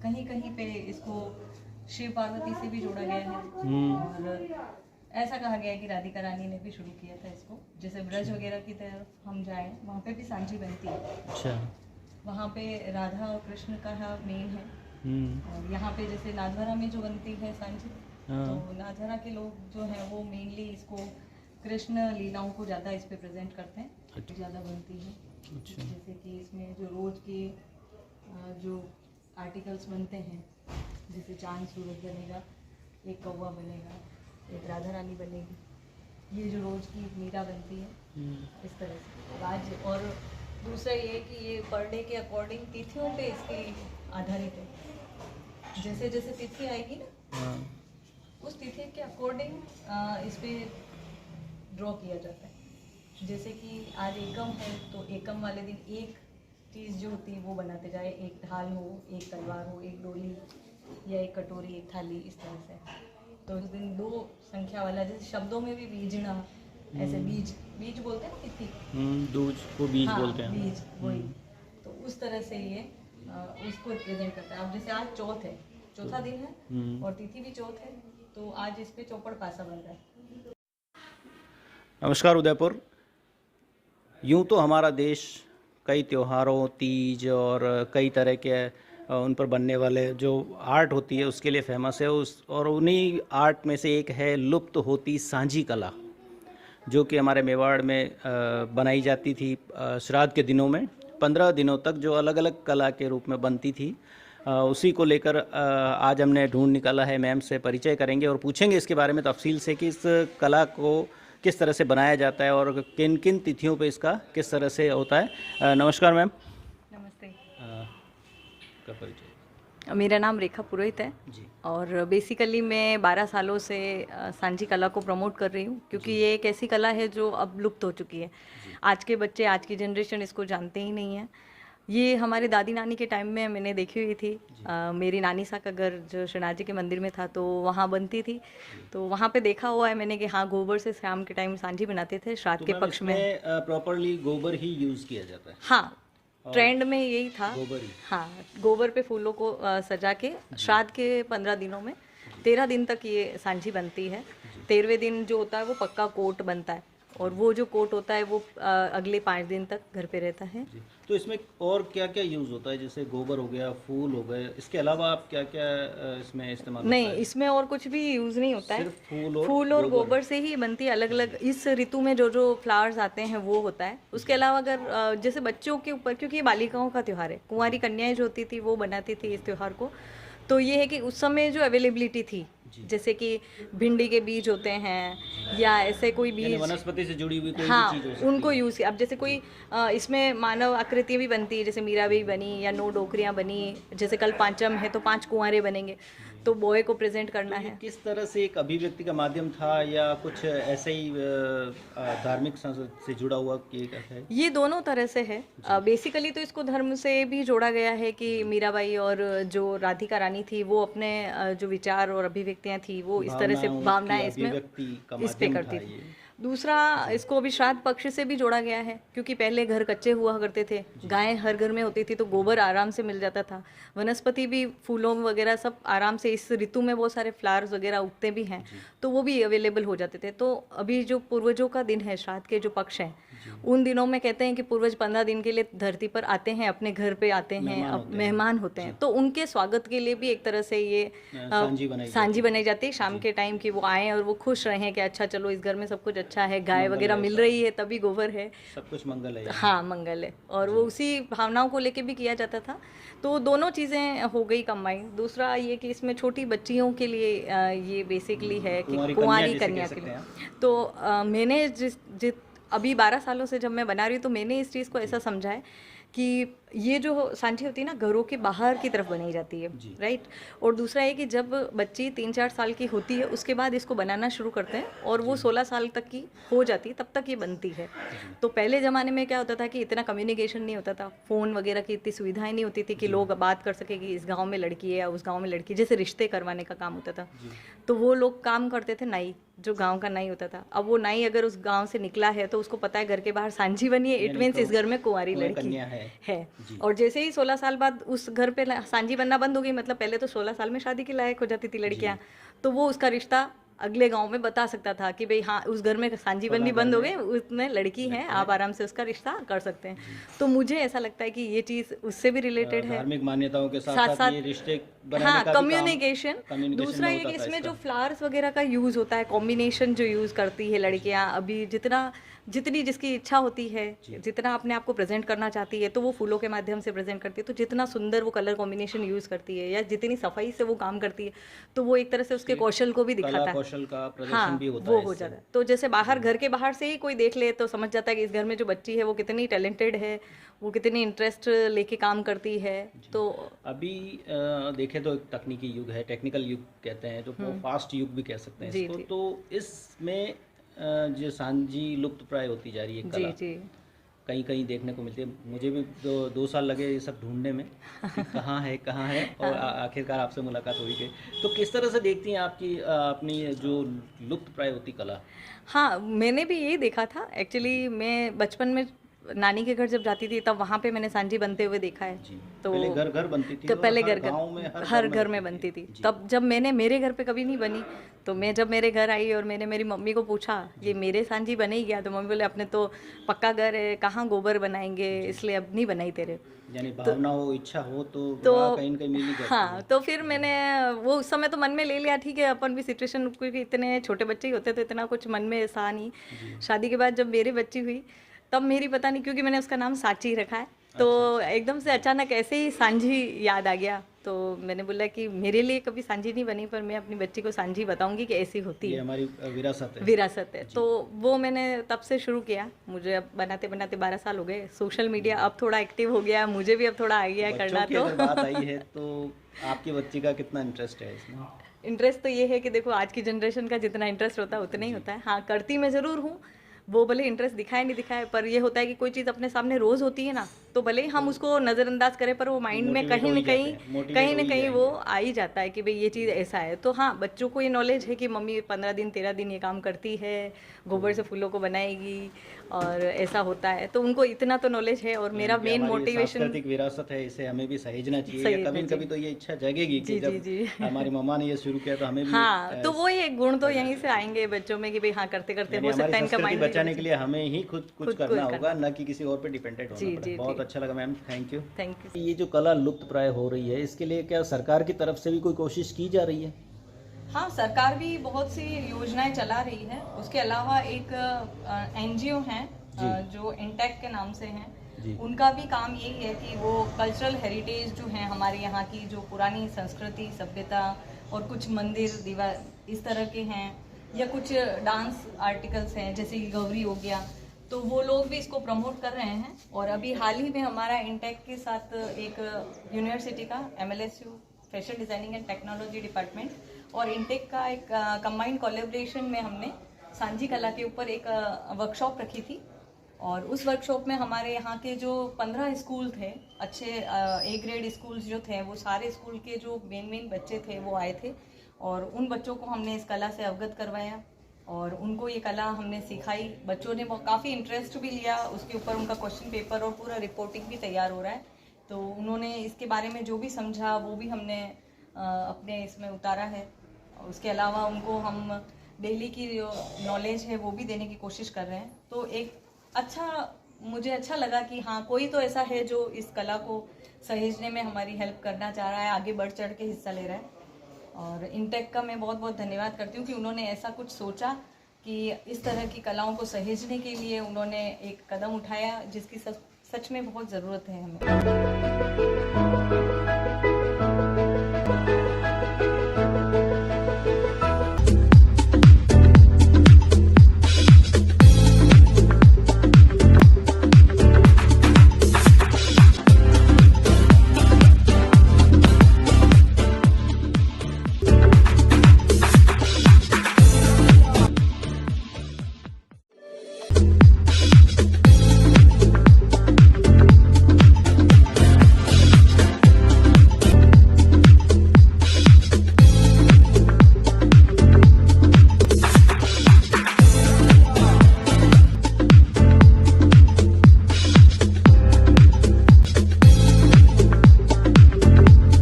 कहीं कहीं पे इसको शिव पार्वती से भी जोड़ा गया है। और ऐसा कहा गया है कि राधिका रानी ने भी शुरू किया था इसको। जैसे ब्रज वगैरह की तरफ हम जाएं, वहाँ पे भी सांझी बनती है। अच्छा। वहाँ पे राधा और कृष्ण का मेन है। और यहाँ पे जैसे नाथद्वारा में जो बनती है सांझी, तो नाथद्वारा के लोग जो हैं वो मेनली इसको कृष्ण लीलाओं को ज़्यादा इस पे प्रेजेंट करते हैं, ज़्यादा बनती है। अच्छा। जैसे कि इसमें जो रोज के जो आर्टिकल्स बनते हैं, जैसे चांद सूरज बनेगा, एक कौवा बनेगा, एक राधा रानी बनेगी, ये जो रोज की मीरा बनती है इस तरह से आज। और दूसरा ये कि ये पर डे के अकॉर्डिंग तिथियों पे इसकी आधारित है। जैसे जैसे तिथि आएगी ना, उस तिथि के अकॉर्डिंग इस पे ड्रॉ किया जाता है। जैसे कि आज एकम है तो एकम वाले दिन एक चीज़ जो होती है वो बनाते जाए, एक ढाल हो, एक तलवार हो, एक डोली या एक कटोरी, एक थाली, इस तरह से। तो उस दिन दो संख्या वाला, जैसे शब्दों में भी बीजना, ऐसे बीज बीज बोलते हैं ना तिथि, दूज को बीज बोलते हैं। बीज वही। तो उस तरह से ये उसको रिप्रेजेंट करता है। अब जैसे आज चौथ है, चौथा दिन है और तिथि भी चौथ है, तो आज इस पे चौपड़ पासा बन रहा है। नमस्कार उदयपुर। यूँ तो हमारा देश कई त्योहारों, तीज और कई तरह के उन पर बनने वाले जो आर्ट होती है उसके लिए फेमस है। और उन्हीं आर्ट में से एक है लुप्त होती सांझी कला, जो कि हमारे मेवाड़ में बनाई जाती थी श्राद्ध के दिनों में। 15 दिनों तक जो अलग अलग कला के रूप में बनती थी, उसी को लेकर आज हमने ढूंढ निकाला है। मैम से परिचय करेंगे और पूछेंगे इसके बारे में तफसील से कि इस कला को किस तरह से बनाया जाता है और किन किन तिथियों पे इसका किस तरह से होता है। नमस्कार मैम। नमस्ते। का परिचय। मेरा नाम रेखा पुरोहित है जी। और बेसिकली मैं 12 सालों से सांझी कला को प्रमोट कर रही हूँ, क्योंकि ये एक ऐसी कला है जो अब लुप्त हो चुकी है। आज के बच्चे, आज की जनरेशन इसको जानते ही नहीं है। ये हमारे दादी नानी के टाइम में मैंने देखी हुई थी। मेरी नानी सा का घर जो श्रीनाथ जी के मंदिर में था, तो वहाँ बनती थी। तो वहाँ पे देखा हुआ है मैंने कि हाँ, गोबर से शाम के टाइम सांझी बनाते थे श्राद्ध के पक्ष में। प्रॉपरली गोबर ही यूज़ किया जाता है। हाँ, ट्रेंड में यही था। गोबर ही। हाँ, गोबर पे फूलों को सजा के श्राद्ध के 15 दिनों में 13 दिन तक ये सांझी बनती है। 13वें दिन जो होता है वो पक्का कोट बनता है, और वो जो कोट होता है वो अगले 5 दिन तक घर पे रहता है। तो इसमें और क्या क्या यूज़ होता है? जैसे गोबर हो गया, फूल हो गए, इसके अलावा आप क्या क्या इसमें इस्तेमाल नहीं, होता है? इसमें और कुछ भी यूज़ नहीं होता है, सिर्फ फूल और गोबर से ही बनती है। अलग अलग इस ऋतु में जो जो फ्लावर्स आते हैं वो होता है। उसके अलावा अगर जैसे बच्चों के ऊपर, क्योंकि ये बालिकाओं का त्यौहार है, कुंवारी कन्याएं जो होती थी वो बनाती थी इस त्यौहार को। तो ये है कि उस समय जो अवेलेबिलिटी थी, जैसे कि भिंडी के बीज होते हैं या ऐसे कोई बीज, वनस्पति से जुड़ी हुई कोई हाँ, भी चीज़ हो सकती उनको है। यूज़ किया। अब जैसे कोई इसमें मानव आकृति भी बनती है, जैसे मीरा भी बनी या 9 डोकरियाँ बनी। जैसे कल पांचम है तो 5 कुंवारे बनेंगे, तो बॉय को प्रेजेंट करना है। किस तरह से एक अभिव्यक्ति का माध्यम था या कुछ ऐसे ही धार्मिक से जुड़ा हुआ किया है? ये दोनों तरह से है। बेसिकली तो इसको धर्म से भी जोड़ा गया है कि मीराबाई और जो राधिका रानी थी वो अपने जो विचार और अभिव्यक्तियां थी वो इस तरह से भावनाएं इसमें इस पे करती थी। दूसरा, इसको भी श्राद्ध पक्ष से भी जोड़ा गया है, क्योंकि पहले घर कच्चे हुआ करते थे, गायें हर घर में होती थी, तो गोबर आराम से मिल जाता था। वनस्पति भी, फूलों वगैरह सब आराम से, इस ऋतु में बहुत सारे फ्लावर्स वगैरह उगते भी हैं, तो वो भी अवेलेबल हो जाते थे। तो अभी जो पूर्वजों का दिन है, श्राद्ध के जो पक्ष हैं, उन दिनों में कहते हैं कि पूर्वज 15 दिन के लिए धरती पर आते हैं, अपने घर पे आते हैं, मेहमान होते हैं। तो उनके स्वागत के लिए भी एक तरह से ये सांझी बनाई जाती है शाम के टाइम, कि वो आएँ और वो खुश रहें कि अच्छा चलो इस घर में सब कुछ अच्छा है, गाय वगैरह मिल रही है, तभी गोबर है, सब कुछ मंगल है। हाँ, मंगल है। और वो उसी भावनाओं को लेके भी किया जाता था। तो दोनों चीज़ें हो गई कंबाइन। दूसरा ये कि इसमें छोटी बच्चियों के लिए ये बेसिकली है कि कुंवारी कन्या के लिए। तो मैंने अभी 12 सालों से जब मैं बना रही हूँ, तो मैंने इस चीज़ को ऐसा समझा है कि ये जो सांझी होती है ना, घरों के बाहर की तरफ बनाई जाती है, राइट। और दूसरा है कि जब बच्ची 3-4 साल की होती है, उसके बाद इसको बनाना शुरू करते हैं, और वो 16 साल तक की हो जाती है, तब तक ये बनती है। तो पहले ज़माने में क्या होता था कि इतना कम्युनिकेशन नहीं होता था, फ़ोन वगैरह की इतनी सुविधाएं नहीं होती थी कि लोग बात कर सके कि इस गाँव में लड़की है या उस गाँव में लड़की, जैसे रिश्ते करवाने का काम होता था। तो वो लोग काम करते थे, नाई, जो गांव का नाई होता था। अब वो नाई अगर उस गांव से निकला है तो उसको पता है घर के बाहर सांझी बनी है, इट मीन्स इस घर में कुंवारी लड़की है। और जैसे ही 16 साल बाद उस घर पे सांझी बनना बंद हो गई, मतलब पहले तो 16 साल में शादी के लायक हो जाती थी लड़कियां, तो वो उसका रिश्ता अगले गांव में बता सकता था कि भाई हाँ उस घर में सांझी बननी बंद हो गई, उसमें लड़की है, आप आराम से उसका रिश्ता कर सकते हैं। तो मुझे ऐसा लगता है कि ये चीज़ उससे भी रिलेटेड है, धार्मिक मान्यताओं के साथ साथ ये रिश्ते बनाने हाँ, का भी कम्युनिकेशन। दूसरा ये कि इसमें जो फ्लावर्स वगैरह का यूज़ होता है, कॉम्बिनेशन जो यूज़ करती है लड़कियां, अभी जितनी जिसकी इच्छा होती है, जितना अपने आप को प्रेजेंट करना चाहती है, तो वो फूलों के माध्यम से प्रेजेंट करती है, तो जितना सुंदर वो कलर कॉम्बिनेशन यूज़ करती है या जितनी सफाई से वो काम करती है, तो वो एक तरह से उसके कौशल को भी दिखाता है, कौशल का प्रदर्शन हाँ, भी होता वो है हो जाता है। तो जैसे घर के बाहर से ही कोई देख ले तो समझ जाता है कि इस घर में जो बच्ची है वो कितनी टैलेंटेड है, वो कितनी इंटरेस्ट लेके काम करती है। तो अभी देखें तो एक तकनीकी युग है, टेक्निकल युग कहते हैं, जो फास्ट युग भी कह सकते हैं इसको। तो इसमें जो सांझी लुप्त प्राय होती जा रही है कला, कहीं कहीं देखने को मिलती है। मुझे भी 2 साल लगे ये सब ढूंढने में कि कहाँ है और आखिरकार आपसे मुलाकात हुई गई। तो किस तरह से देखती हैं आपकी अपनी जो लुप्त प्राय होती कला? हाँ, मैंने भी यही देखा था एक्चुअली। मैं बचपन में नानी के घर जब जाती थी तब वहाँ पे मैंने सांझी बनते हुए देखा है। तो पहले घर बनती थी, तो पहले हर घर में बनती बनती थी। तब जब मैंने मेरे घर पे कभी नहीं बनी, तो मैं जब मेरे घर आई और मैंने मेरी मम्मी को पूछा ये मेरे सांझी बने ही क्या, तो मम्मी बोले अपने तो पक्का घर है, कहाँ गोबर बनाएंगे, इसलिए अब नहीं बनाई तेरे। यानी भावना हो, इच्छा हो तो कहीं न कहीं मिल ही जाती है। हाँ, तो फिर मैंने वो उस समय तो मन में ले लिया, ठीक है अपन भी सिचुएशन, क्योंकि इतने छोटे बच्चे ही होते तो इतना कुछ मन में ऐसा नहीं। शादी के बाद जब मेरी बच्ची हुई तब मेरी पता नहीं, क्योंकि मैंने उसका नाम साची रखा है, तो एकदम से अचानक ऐसे ही सांझी याद आ गया। तो मैंने बोला कि मेरे लिए कभी सांझी नहीं बनी, पर मैं अपनी बच्ची को सांझी बताऊंगी कि ऐसी होती है, ये हमारी विरासत है। तो वो मैंने तब से शुरू किया। मुझे अब बनाते बनाते 12 साल हो गए। सोशल मीडिया अब थोड़ा एक्टिव हो गया, मुझे भी अब थोड़ा आ गया करना। तो अगर बात आई है तो आपकी बच्ची का कितना इंटरेस्ट है इसमें? इंटरेस्ट तो ये है कि देखो आज की जनरेशन का जितना इंटरेस्ट होता है उतना ही होता है। हाँ, करती मैं ज़रूर हूँ, वो भले इंटरेस्ट दिखाए नहीं दिखाए, पर ये होता है कि कोई चीज़ अपने सामने रोज़ होती है ना, तो भले ही हम उसको नज़रअंदाज करें, पर वो माइंड में कहीं ना कहीं वो आ ही जाता है कि भाई ये चीज़ ऐसा है। तो हाँ, बच्चों को ये नॉलेज है कि मम्मी 15 दिन 13 दिन ये काम करती है, गोबर से फूलों को बनाएगी और ऐसा होता है, तो उनको इतना तो नॉलेज है। और मेरा मेन मोटिवेशन सांस्कृतिक विरासत है, इसे हमें भी सहेजना चाहिए। कभी न कभी तो ये इच्छा जगेगी कि जब हमारी मम्मा ने ये शुरू किया तो हमें भी, हाँ, तो वो एक गुण तो यहीं से आएंगे बच्चों में कि भाई हाँ करते करते हो सकता है इनका माइंड बचाने के लिए हमें ही खुद कुछ करना होगा, न कि किसी और पे डिपेंडेंट होना पड़े। बहुत अच्छा लगा मैम, थैंक यू। ये जो कला लुप्त प्राय हो रही है, इसके लिए क्या सरकार की तरफ से भी कोई कोशिश की जा रही है? हाँ, सरकार भी बहुत सी योजनाएं चला रही है। उसके अलावा एक NGO हैं जो इंटेक के नाम से हैं, उनका भी काम यही है कि वो कल्चरल हेरिटेज जो है हमारे यहाँ की, जो पुरानी संस्कृति सभ्यता और कुछ मंदिर दीवार इस तरह के हैं, या कुछ डांस आर्टिकल्स हैं जैसे कि गौरी हो गया, तो वो लोग भी इसको प्रमोट कर रहे हैं। और अभी हाल ही में हमारा इंटेक के साथ एक यूनिवर्सिटी का MLSU fashion designing and technology department और इंटेक का एक कंबाइंड कोलैबोरेशन में हमने सांझी कला के ऊपर एक वर्कशॉप रखी थी। और उस वर्कशॉप में हमारे यहाँ के जो 15 स्कूल थे, अच्छे A ग्रेड स्कूल्स जो थे, वो सारे स्कूल के जो मेन बच्चे थे वो आए थे और उन बच्चों को हमने इस कला से अवगत करवाया और उनको ये कला हमने सिखाई। बच्चों ने काफ़ी इंटरेस्ट भी लिया उसके ऊपर, उनका क्वेश्चन पेपर और पूरा रिपोर्टिंग भी तैयार हो रहा है। तो उन्होंने इसके बारे में जो भी समझा वो भी हमने अपने इसमें उतारा है। उसके अलावा उनको हम डेली की जो नॉलेज है वो भी देने की कोशिश कर रहे हैं। तो एक मुझे अच्छा लगा कि हाँ, कोई तो ऐसा है जो इस कला को सहेजने में हमारी हेल्प करना चाह रहा है, आगे बढ़ चढ़ के हिस्सा ले रहा है। और इंटेक का मैं बहुत बहुत धन्यवाद करती हूँ कि उन्होंने ऐसा कुछ सोचा कि इस तरह की कलाओं को सहेजने के लिए उन्होंने एक कदम उठाया जिसकी सच में बहुत ज़रूरत है हमें।